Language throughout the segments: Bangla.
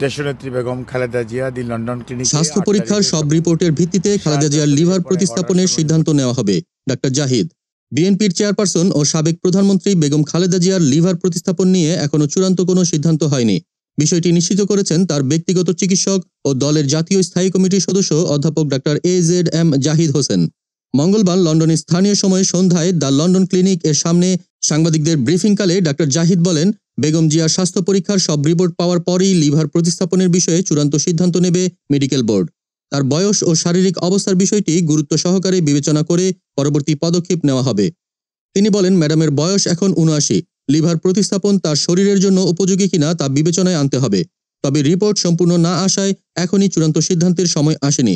দেশনেত্রী বেগম খালেদা জিয়া দি লন্ডন ক্লিনিকে স্বাস্থ্য পরীক্ষার সব রিপোর্টের ভিত্তিতে খালেদা জিয়ার লিভার প্রতিস্থাপনের সিদ্ধান্ত নেওয়া হবে। ডাক্তার জাহিদ। বিএনপির চেয়ারপারসন ও সাবেক প্রধানমন্ত্রী বেগম খালেদা জিয়ার লিভার প্রতিস্থাপন নিয়ে এখনো চূড়ান্ত কোনো সিদ্ধান্ত হয়নি। বিষয়টি নিশ্চিত করেছেন তার ব্যক্তিগত চিকিৎসক ও দলের জাতীয় স্থায়ী কমিটির সদস্য অধ্যাপক ডাক্তার AZM জাহিদ হোসেন। মঙ্গলবার লন্ডনের স্থানীয় সময় সন্ধ্যায় দ্য লন্ডন ক্লিনিক এর সামনে সাংবাদিকদের ব্রিফিংকালে ডাক্তার জাহিদ বলেন, বেগম জিয়ার স্বাস্থ্য পরীক্ষার সব রিপোর্ট পাওয়ার পরেই লিভার প্রতিস্থাপনের বিষয়ে চূড়ান্ত সিদ্ধান্ত নেবে মেডিকেল বোর্ড। তার বয়স ও শারীরিক অবস্থার বিষয়টি গুরুত্ব সহকারে বিবেচনা করে পরবর্তী পদক্ষেপ নেওয়া হবে। তিনি বলেন, ম্যাডামের বয়স এখন ৭৯। লিভার প্রতিস্থাপন তার শরীরের জন্য উপযোগী কিনা তা বিবেচনায় আনতে হবে। তবে রিপোর্ট সম্পূর্ণ না আসায় এখনই চূড়ান্ত সিদ্ধান্তের সময় আসেনি।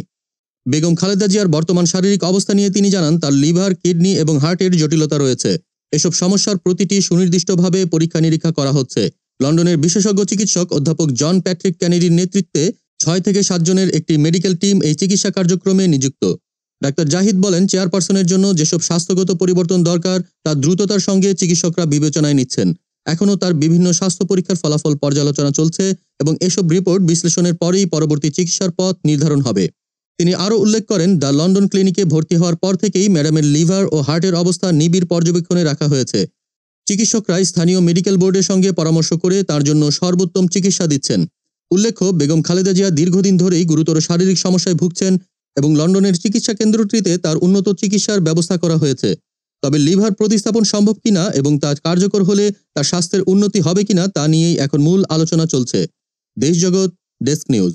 বেগম খালেদা জিয়ার বর্তমান শারীরিক অবস্থা নিয়ে তিনি জানান, তার লিভার, কিডনি এবং হার্টের জটিলতা রয়েছে। এসব সমস্যার প্রতিটি সুনির্দিষ্টভাবে পরীক্ষা নিরীক্ষা করা হচ্ছে। লন্ডনের বিশেষজ্ঞ চিকিৎসক অধ্যাপক জন প্যাট্রিক ক্যানেডির নেতৃত্বে ৬ থেকে ৭ জনের একটি মেডিকেল টিম এই চিকিৎসা কার্যক্রমে নিযুক্ত। ডাক্তার জাহিদ বলেন, চেয়ারপারসনের জন্য যেসব স্বাস্থ্যগত পরিবর্তন দরকার তা দ্রুততার সঙ্গে চিকিৎসকরা বিবেচনায় নিচ্ছেন। এখনও তার বিভিন্ন স্বাস্থ্য পরীক্ষার ফলাফল পর্যালোচনা চলছে এবং এসব রিপোর্ট বিশ্লেষণের পরেই পরবর্তী চিকিৎসার পথ নির্ধারণ হবে। তিনি আরও উল্লেখ করেন, দ্য লন্ডন ক্লিনিকে ভর্তি হওয়ার পর থেকেই ম্যাডামের লিভার ও হার্টের অবস্থা নিবিড় পর্যবেক্ষণে রাখা হয়েছে। চিকিৎসকরা স্থানীয় মেডিকেল বোর্ডের সঙ্গে পরামর্শ করে তার জন্য সর্বোত্তম চিকিৎসা দিচ্ছেন। উল্লেখ্য, বেগম খালেদা জিয়া দীর্ঘদিন ধরেই গুরুতর শারীরিক সমস্যায় ভুগছেন এবং লন্ডনের চিকিৎসা কেন্দ্রটিতে তার উন্নত চিকিৎসার ব্যবস্থা করা হয়েছে। তবে লিভার প্রতিস্থাপন সম্ভব কিনা এবং তা কার্যকর হলে তার স্বাস্থ্যের উন্নতি হবে কিনা তা নিয়েই এখন মূল আলোচনা চলছে। দেশজগৎ ডেস্ক নিউজ।